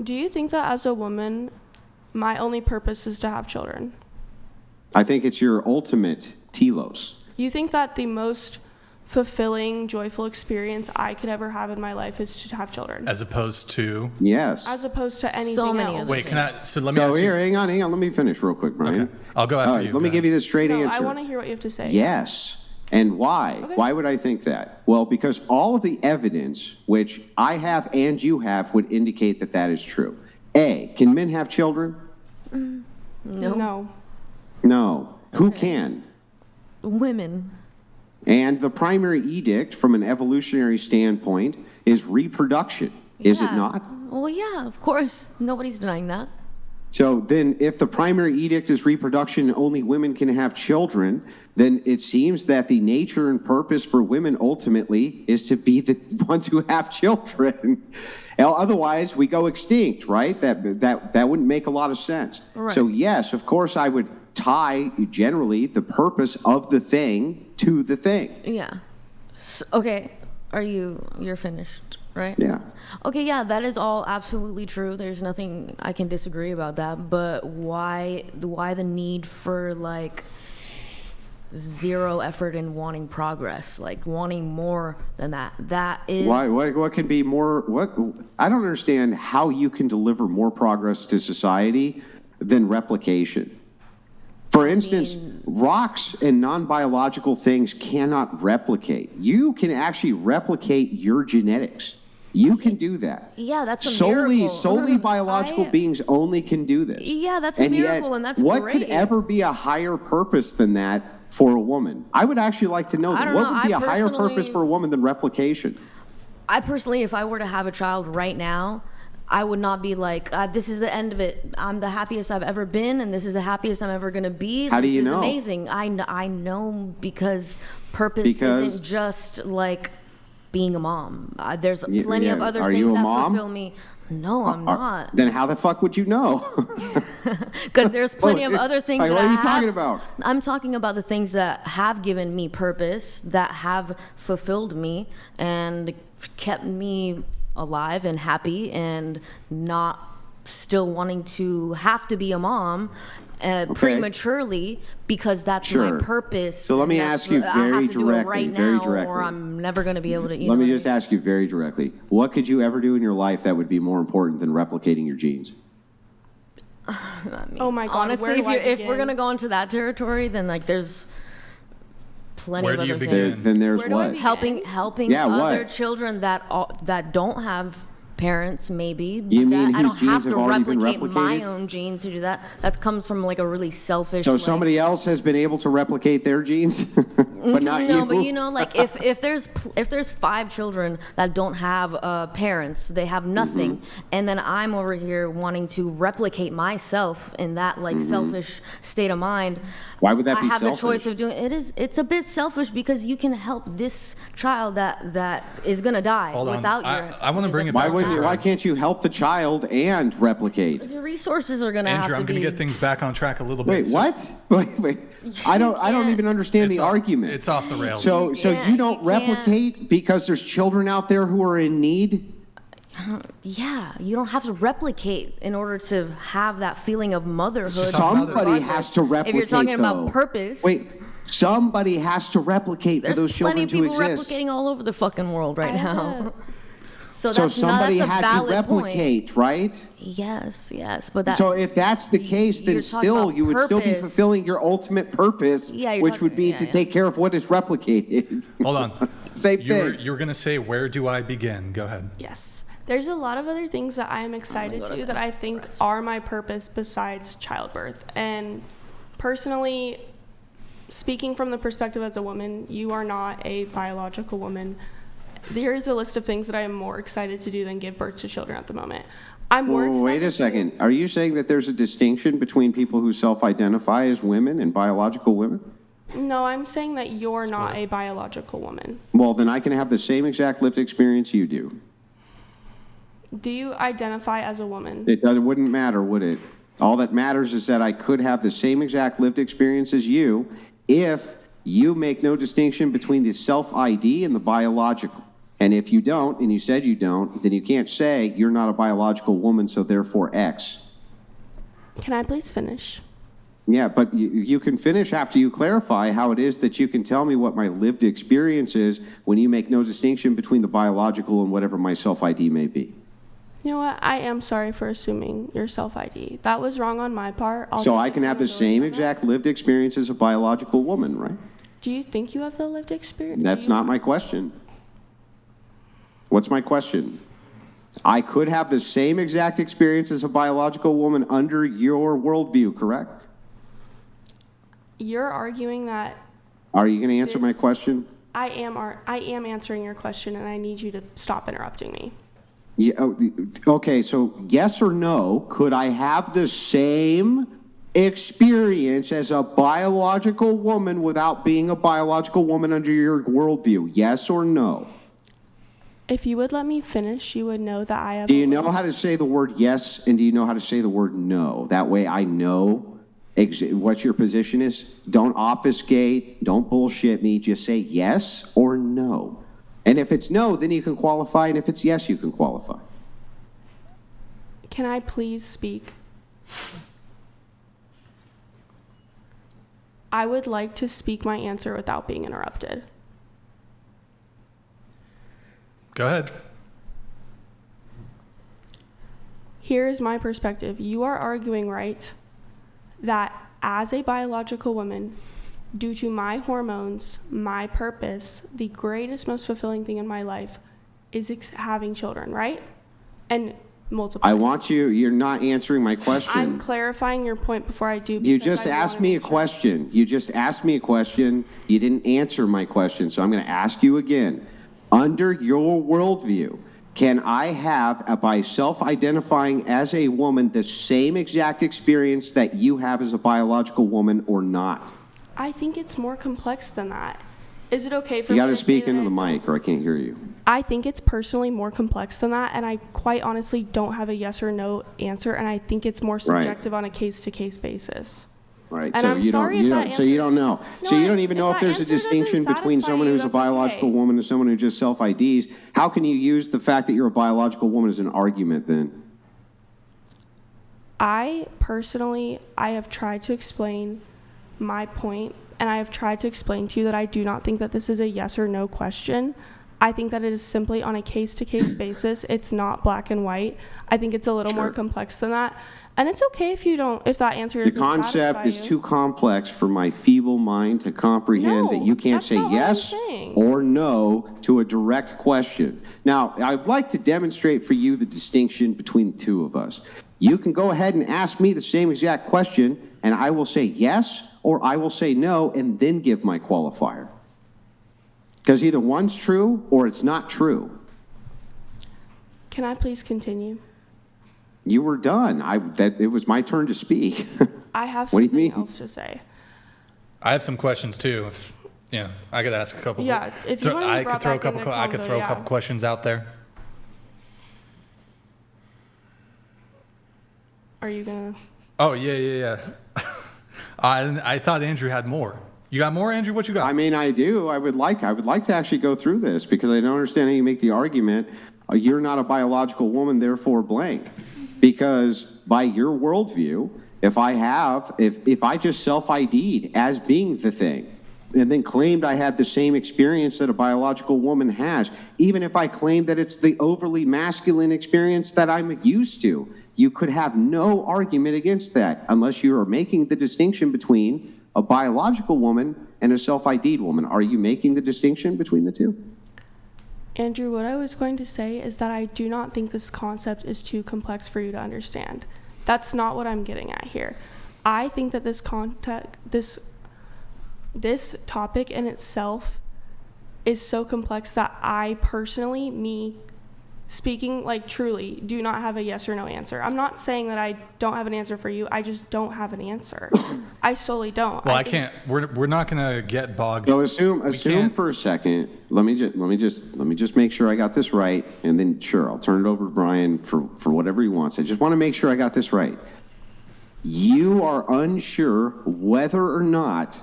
Do you think that as a woman, my only purpose is to have children? I think it's your ultimate telos. You think that the most fulfilling, joyful experience I could ever have in my life is to have children? As opposed to? Yes. As opposed to anything So many else. other Wait, can I? So let me So ask here, you. hang on. Let me finish real quick, Brian. Okay. I'll go after you. Let me Go give you the straight No, answer. I want to hear what you have to say. Yes. And why? Okay. Why would I think that? Well, because all of the evidence, which I have and you have, would indicate that that is true. A, can men have children? No. No. Who can? Women. And the primary edict from an evolutionary standpoint is reproduction, is it Yeah. not? Well, yeah, of course. Nobody's denying that. So then if the primary edict is reproduction, only women can have children, then it seems that the nature and purpose for women ultimately is to be the ones who have children. Otherwise, we go extinct, right? That wouldn't make a lot of sense. Right. So yes, of course, I would tie generally the purpose of the thing to the thing. Yeah. Okay. You're finished, right? Yeah. Okay, yeah, that is all absolutely true. There's nothing I can disagree about that. But why the need for like zero effort in wanting progress, like wanting more than that? That is Why? What can be more? What? I don't understand how you can deliver more progress to society than replication. For instance, rocks and non-biological things cannot replicate. You can actually replicate your genetics. You can do that. Yeah, that's a miracle. Solely biological beings only can do this. Yeah, that's a miracle, and that's what great. could ever be a higher purpose than that for a woman? I would actually like to know I that. don't What know. would be I a higher purpose personally- for a woman than replication? I personally, if I were to have a child right now, I would not be like, this is the end of it. I'm the happiest I've ever been, and this is the happiest I'm ever going to be. How do this you is know? amazing. I know because purpose Because- isn't just like being a mom. There's Yeah, plenty of yeah. other Are things you a that mom? fulfill me. No, I'm not. Then how the fuck would you know? Because there's plenty of other things Like, that what are you I talking have- about? I'm talking about the things that have given me purpose, that have fulfilled me and kept me alive and happy and not still wanting to have to be a mom prematurely because that's Sure. my purpose. So let me and that's ask you what- I very have to do it directly, right very now, directly. or I'm never going to be able to. Let me just ask you very directly. What could you ever do in your life that would be more important than replicating your genes? Oh my God. Honestly, where do I if we're begin? gonna go into that territory, then like there's plenty Where of do you other begin? things. Then there's Where do I what? begin? Helping Yeah, other what? children that don't have parents, maybe. You mean I whose don't genes have have to already been replicate my replicated? own genes to do that. That comes from like a really selfish. So like, somebody else has been able to replicate their genes, but not no, you. but you know, like if there's 5 children that don't have parents, they have nothing, Mm-hmm. and then I'm over here wanting to replicate myself in that like selfish state of mind. Why would that I be have selfish? the choice of doing it's a bit selfish because you can help this child that is gonna die Hold on. without I- your. I wanna bring it Why back to wouldn't? you. Why can't you help the child and replicate? Your resources are gonna Andrew, have I'm to going be. to get things back on track a little bit. Wait, So what? Wait. I don't can't- even understand the off- argument. It's off the rails. So can't- you don't you can't- replicate because there's children out there who are in need? Yeah, you don't have to replicate in order to have that feeling of motherhood. just talking about Somebody regardless. has to replicate. If you're talking about though. purpose, Wait, somebody has to replicate for there's those plenty children of to people exist. replicating all over the fucking world right I have now. So So that's somebody that's a has to valid replicate, right? point. Yes, but that. So if that's the case, then you're talking still about you would still be purpose. fulfilling your ultimate purpose, Yeah, you're which talking- would be yeah, to yeah. take care of what is replicated. Hold on. Same You were, thing. you were going to say, where do I begin? Go ahead. Yes. There's a lot of other things that I am excited go to to that. that I think are my purpose besides childbirth. And personally, speaking from the perspective as a woman, you are not a biological woman. There is a list of things that I am more excited to do than give birth to children at the moment. I'm more excited. Wait a second. Are you saying that there's a distinction between people who self-identify as women and biological women? No, I'm saying that you're not a biological woman. Well, then I can have the same exact lived experience you do. Do you identify as a woman? It wouldn't matter, would it? All that matters is that I could have the same exact lived experience as you if you make no distinction between the self-ID and the biological. And if you don't, and you said you don't, then you can't say you're not a biological woman, so therefore X. Can I please finish? Yeah, but you can finish after you clarify how it is that you can tell me what my lived experience is when you make no distinction between the biological and whatever my self-ID may be. You know what? I am sorry for assuming your self-ID. That was wrong on my part. So I can have the same exact lived experience as a biological woman, right? Do you think you have the lived experience? That's not my question. What's my question? I could have the same exact experience as a biological woman under your worldview, correct? You're arguing that Are you going to answer my question? I am answering your question, and I need you to stop interrupting me. Yeah, okay, so yes or no, could I have the same experience as a biological woman without being a biological woman under your worldview? Yes or no? If you would let me finish, you would know that I have. Do you know how to say the word yes, and do you know how to say the word no? That way I know what your position is. Don't obfuscate, don't bullshit me, just say yes or no. And if it's no, then you can qualify, and if it's yes, you can qualify. Can I please speak? I would like to speak my answer without being interrupted. Go ahead. Here is my perspective. You are arguing, right, that as a biological woman, due to my hormones, my purpose, the greatest, most fulfilling thing in my life is having children, right? And multiplying. You're not answering my question. I'm clarifying your point before I do. You just asked me a question. You just asked me a question. You didn't answer my question, so I'm going to ask you again. Under your worldview, can I have, by self-identifying as a woman, the same exact experience that you have as a biological woman or not? I think it's more complex than that. Is it okay for You me got to say speak that into the mic or I can't hear you. I think it's personally more complex than that, and I quite honestly don't have a yes or no answer, and I think it's more subjective on a case-to-case basis. Right. And So I'm you sorry don't. if You that don't. So you don't know. No, So you don't even if know if that there's a answer doesn't distinction between satisfy someone you, who's a that's biological okay. woman and someone who just self-IDs. How can you use the fact that you're a biological woman as an argument then? I have tried to explain my point, and I have tried to explain to you that I do not think that this is a yes or no question. I think that it is simply on a case-to-case basis. It's not black and white. I think it's a little more complex than that. And it's okay if that answer The doesn't satisfy concept is you. too complex for my feeble mind to comprehend No, that you can't that's say not what I'm yes saying. or no to a direct question. Now, I'd like to demonstrate for you the distinction between the two of us. You can go ahead and ask me the same exact question, and I will say yes or I will say no, and then give my qualifier. Because either one's true or it's not true. Can I please continue? You were done. It was my turn to speak. I have What do you something mean? else to say. I have some questions too. If, I could ask a couple. Yeah, if you want to be I brought could throw a back couple. into I could convo, throw a yeah. couple questions out there. Are you gonna? Oh yeah. I thought Andrew had more. You got more, Andrew? What you got? I mean, I do. I would like to actually go through this because I don't understand how you make the argument, you're not a biological woman, therefore blank. Because by your worldview, if I just self-ID'd as being the thing, and then claimed I had the same experience that a biological woman has, even if I claimed that it's the overly masculine experience that I'm used to, you could have no argument against that unless you are making the distinction between a biological woman and a self-ID'd woman. Are you making the distinction between the two? Andrew, what I was going to say is that I do not think this concept is too complex for you to understand. That's not what I'm getting at here. I think that this topic in itself is so complex that I personally, me speaking like truly, do not have a yes or no answer. I'm not saying that I don't have an answer for you. I just don't have an answer. I solely don't. Well, I can't. We're not gonna get bogged. So assume can't- for a second. Let me just make sure I got this right, and then sure, I'll turn it over to Brian for whatever he wants. I just want to make sure I got this right. You are unsure whether or not,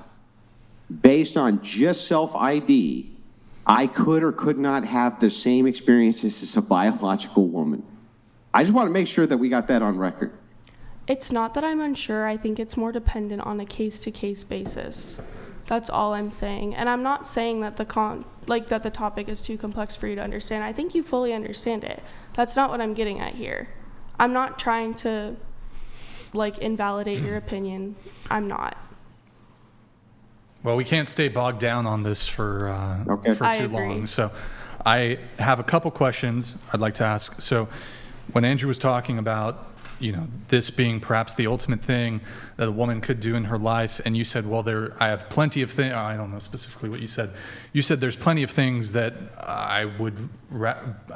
based on just self-ID, I could or could not have the same experiences as a biological woman. I just want to make sure that we got that on record. It's not that I'm unsure. I think it's more dependent on a case-to-case basis. That's all I'm saying. And I'm not saying that that the topic is too complex for you to understand. I think you fully understand it. That's not what I'm getting at here. I'm not trying to invalidate your opinion. I'm not. Well, we can't stay bogged down on this for I too agree. long. So I have a couple questions I'd like to ask. So when Andrew was talking about, this being perhaps the ultimate thing that a woman could do in her life, and you said, well, I have plenty of things. I don't know specifically what you said. You said there's plenty of things that I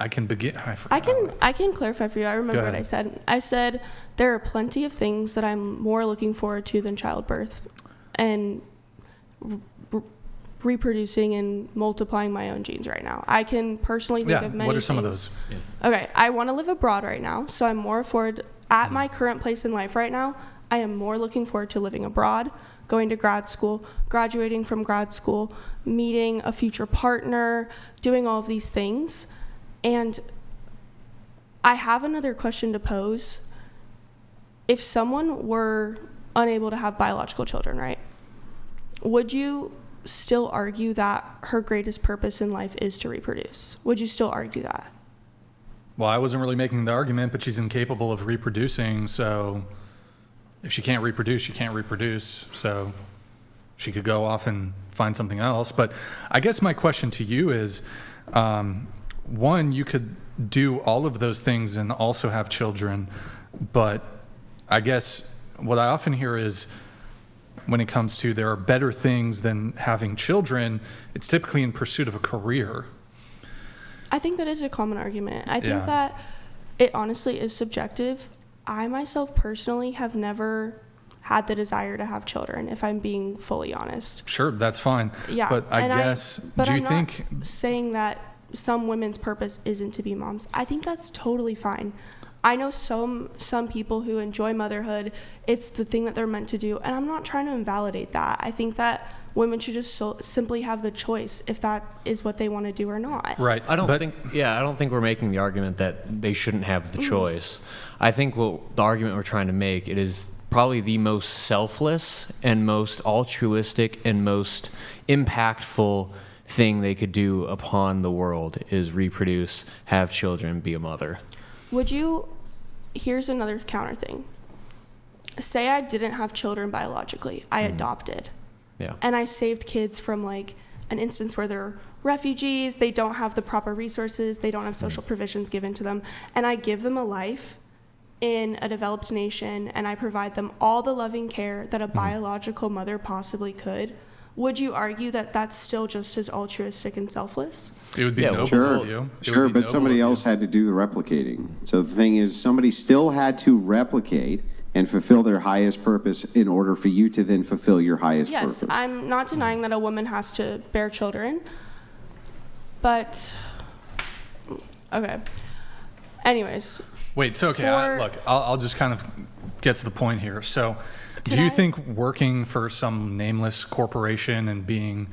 can begin. I can clarify for you. I remember what I said. I said there are plenty of things that I'm more looking forward to than childbirth and reproducing and multiplying my own genes right now. I can personally think of many what are some things. of those? Okay, I want to live abroad right now, so I'm more forward at my current place in life right now. I am more looking forward to living abroad, going to grad school, graduating from grad school, meeting a future partner, doing all of these things. And I have another question to pose. If someone were unable to have biological children, right? Would you still argue that her greatest purpose in life is to reproduce? Would you still argue that? Well, I wasn't really making the argument, but she's incapable of reproducing. So if she can't reproduce, she can't reproduce. So she could go off and find something else. But I guess my question to you is, one, you could do all of those things and also have children. But I guess what I often hear is, when it comes to there are better things than having children, it's typically in pursuit of a career. I think that is a common argument. I think that it honestly is subjective. I myself personally have never had the desire to have children, if I'm being fully honest. Sure, that's fine. Yeah. But I guess, do you I'm think... not saying that some women's purpose isn't to be moms. I think that's totally fine. I know some people who enjoy motherhood. It's the thing that they're meant to do, and I'm not trying to invalidate that. I think that women should just simply have the choice if that is what they want to do or not. Right. I don't think we're making the argument that they shouldn't have the choice. I think the argument we're trying to make, it is probably the most selfless and most altruistic and most impactful thing they could do upon the world is reproduce, have children, be a mother. Here's another counter thing. Say I didn't have children biologically. I adopted. Yeah. And I saved kids from an instance where they're refugees, they don't have the proper resources, they don't have social provisions given to them, and I give them a life in a developed nation, and I provide them all the loving care that a biological mother possibly could. Would you argue that that's still just as altruistic and selfless? It would be noble of you. Sure, but somebody else had to do the replicating. So the thing is, somebody still had to replicate and fulfill their highest purpose in order for you to then fulfill your highest purpose. Yes, I'm not denying that a woman has to bear children, but okay. Anyways. Wait, so okay, look, I'll just kind of get to the point here. So do you think working for some nameless corporation and being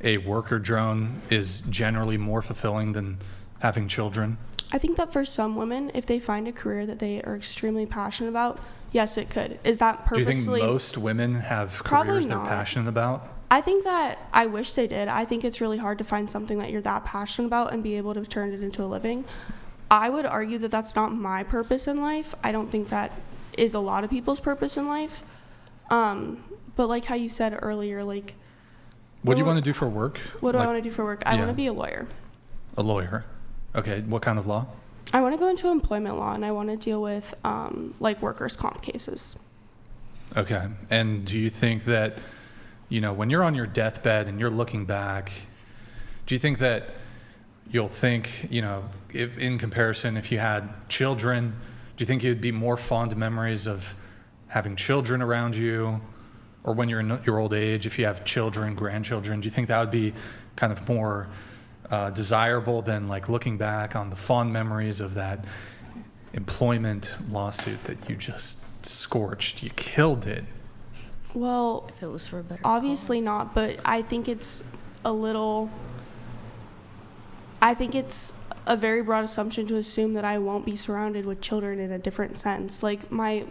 a worker drone is generally more fulfilling than having children? I think that for some women, if they find a career that they are extremely passionate about, yes, it could. Is that purposely? Do you think most women have Probably careers they're not. passionate about? I think that I wish they did. I think it's really hard to find something that you're that passionate about and be able to turn it into a living. I would argue that that's not my purpose in life. I don't think that is a lot of people's purpose in life. But like how you said earlier, like... What do you want to do for work? What do I want to do for work? I want to be a lawyer. A lawyer. Okay, what kind of law? I want to go into employment law, and I want to deal with workers' comp cases. Okay, and do you think that, when you're on your deathbed and you're looking back, do you think that you'll think, if, in comparison, if you had children, do you think it would be more fond memories of having children around you, or when you're in your old age, if you have children, grandchildren, do you think that would be kind of more desirable than looking back on the fond memories of that employment lawsuit that you just scorched? You killed it. Well, If it was for a better obviously cause. not, but I think it's a little I think it's a very broad assumption to assume that I won't be surrounded with children in a different sense. Like, my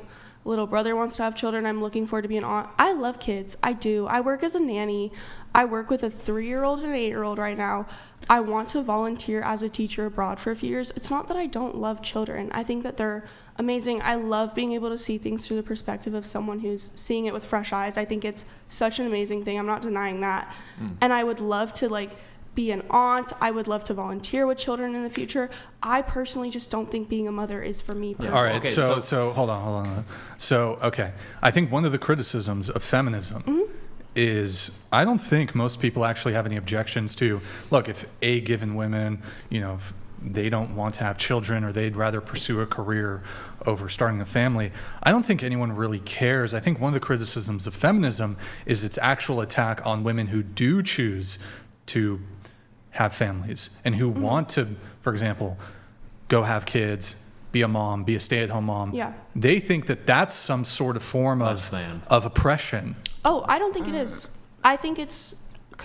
little brother wants to have children. I'm looking forward to being an aunt. I love kids. I do. I work as a nanny. I work with a 3-year-old and an 8-year-old right now. I want to volunteer as a teacher abroad for a few years. It's not that I don't love children. I think that they're amazing. I love being able to see things through the perspective of someone who's seeing it with fresh eyes. I think it's such an amazing thing. I'm not denying that. And I would love to, like, be an aunt. I would love to volunteer with children in the future. I personally just don't think being a mother is for me personally. All right, Okay, so hold on. So, okay, I think one of the criticisms of feminism is I don't think most people actually have any objections to, look, if a given women, if they don't want to have children or they'd rather pursue a career over starting a family, I don't think anyone really cares. I think one of the criticisms of feminism is its actual attack on women who do choose to have families and who want to, for example, go have kids, be a mom, be a stay-at-home mom. Yeah. They think that that's some sort of form of oppression. Oh, I don't think it is. I think it's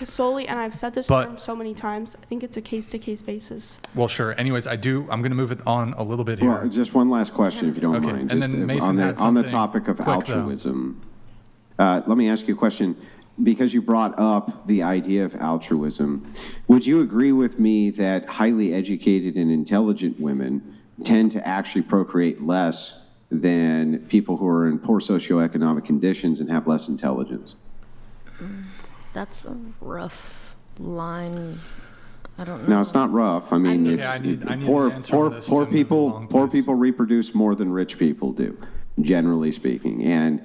solely, and I've said this term so many times, I think it's a case-to-case basis. Well, sure. Anyways, I'm going to move it on a little bit here. Well, just one last question, if you don't Okay, mind. and Just, then Mason on the, had on the something topic of quick, though. altruism, let me ask you a question. Because you brought up the idea of altruism, would you agree with me that highly educated and intelligent women tend to actually procreate less than people who are in poor socioeconomic conditions and have less intelligence? That's a rough line. I don't know. No, it's not rough. I mean, mean- it's I need poor, an answer poor, on this poor to move along, poor please. people reproduce more than rich people do, generally speaking, and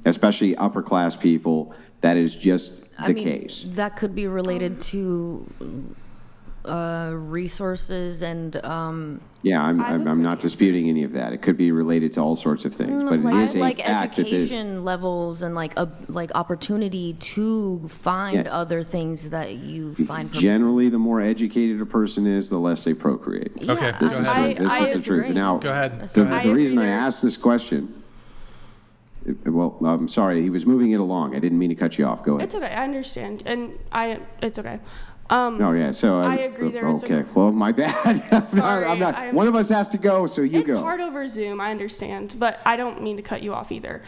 especially upper class people. That is just the case. That could be related to resources and Yeah, I would I'm not agree. disputing any of that. It could be related to all sorts of things, but it is a like fact that education levels and like opportunity to find other things that you find purpose in. generally the more educated a person is, the less they procreate. Okay, Yeah, go This is ahead. the, this I is the truth. agree. Now, Go ahead. That's Go the, ahead. the I reason I agree there. asked this question, well, I'm sorry, he was moving it along. I didn't mean to cut you off. Go ahead. It's okay. I understand. It's okay. Oh, yeah, so. I agree there is a- Okay, well, my bad. Sorry, I'm not, I'm- one of us has to go, so you It's go. hard over Zoom, I understand, but I don't mean to cut you off either.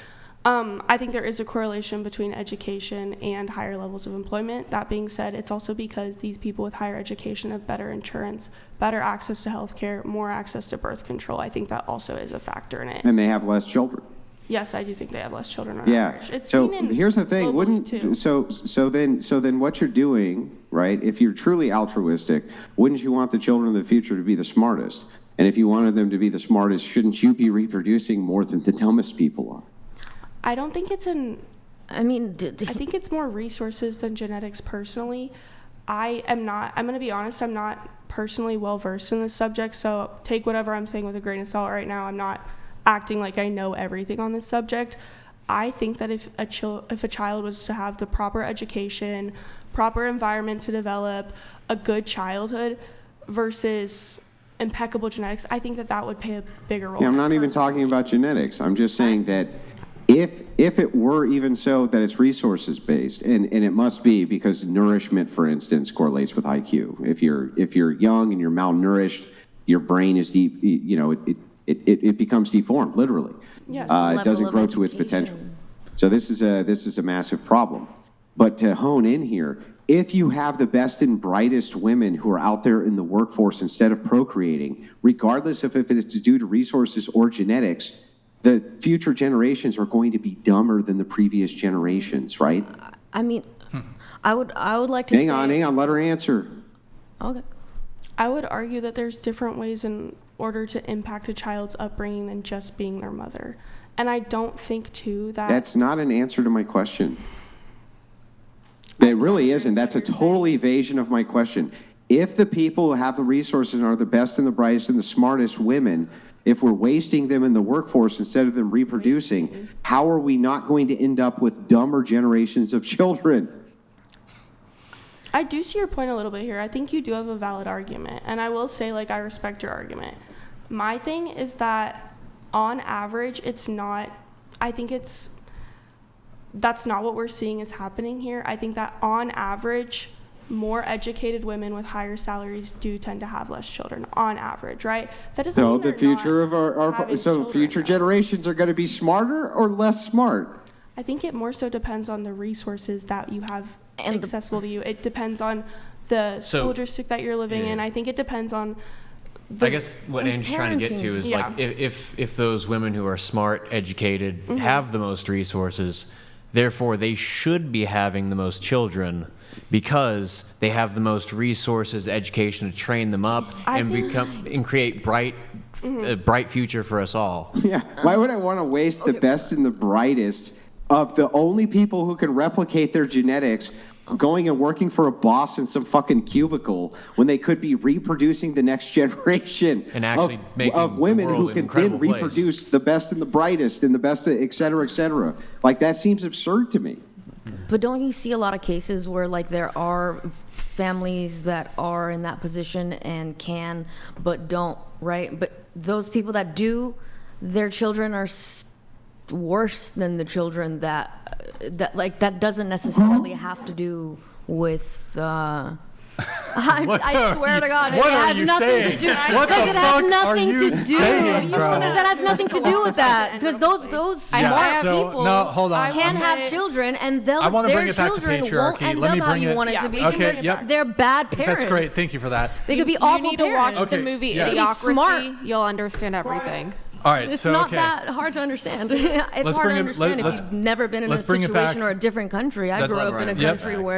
I think there is a correlation between education and higher levels of employment. That being said, it's also because these people with higher education have better insurance, better access to healthcare, more access to birth control. I think that also is a factor in it. And they have less children. Yes, I do think they have less children on Yeah. average. It's So seen in here's the thing, globally, wouldn't, too. so then what you're doing, right? If you're truly altruistic, wouldn't you want the children of the future to be the smartest? And if you wanted them to be the smartest, shouldn't you be reproducing more than the dumbest people are? I don't think it's an I mean, I think it's more resources than genetics personally. I'm going to be honest, I'm not personally well versed in this subject, so take whatever I'm saying with a grain of salt right now. I'm not acting like I know everything on this subject. I think that if a child was to have the proper education, proper environment to develop, a good childhood versus impeccable genetics, I think that would play a bigger role. Yeah, I'm not even talking about genetics. I'm just saying that if it were even so that it's resources based, and it must be because nourishment, for instance, correlates with IQ. If you're young and you're malnourished, your brain is it becomes deformed, literally. Yes. It Level doesn't of grow to its potential. education. So this is a massive problem. But to hone in here, if you have the best and brightest women who are out there in the workforce instead of procreating, regardless of if it's due to resources or genetics, the future generations are going to be dumber than the previous generations, right? I mean, I would like to Hang on, let her answer. Okay. I would argue that there's different ways in order to impact a child's upbringing than just being their mother. And I don't think, too, that... That's not an answer to my question. It really isn't. That's a total evasion of my question. If the people who have the resources and are the best and the brightest and the smartest women, if we're wasting them in the workforce instead of them reproducing, how are we not going to end up with dumber generations of children? I do see your point a little bit here. I think you do have a valid argument. And I will say, I respect your argument. My thing is that, on average, that's not what we're seeing is happening here. I think that, on average, more educated women with higher salaries do tend to have less children on average, right? That doesn't So mean the they're future not of our having so children, future though. generations are going to be smarter or less smart. I think it more so depends on the resources that you have And the- accessible to you. It depends on the So- school district that you're living Yeah. in. I think it depends on I guess what Andy's trying to get to is Yeah. like if those women who are smart, educated, Mm-hmm. have the most resources, therefore they should be having the most children because they have the most resources, education to train them up I and think- become and create a bright future for us all. Yeah. Why would I want to waste the best and the brightest of the only people who can replicate their genetics going and working for a boss in some fucking cubicle when they could be reproducing the next generation And actually making of the women world who an can incredible then place. reproduce the best and the brightest and the best, et cetera, et cetera. Like, that seems absurd to me. But don't you see a lot of cases where like there are families that are in that position and can but don't, right? But those people that do, their children are worse than the children that that doesn't necessarily have to do with I swear to God, it What are has you nothing saying? to do. What Because the it has fuck are nothing you to do. saying, bro? Because that has nothing to do with that. Because those Yeah, smart so- people no, hold on. can I'm- have children, and I wanna their bring it back to children won't patriarchy. end Let up me how bring you it- want it to Yeah, be okay, because yep. they're bad parents. That's great. Thank you for that. They could be You awful need to watch parents. Okay, the movie yeah. Idiocracy. Smart. You'll understand everything. All right, It's so not okay. that hard to understand. It's Let's hard bring to it- understand let's- if you've never been in a let's bring it back. situation or a different country. I That's grew not up in a right. Yep. country where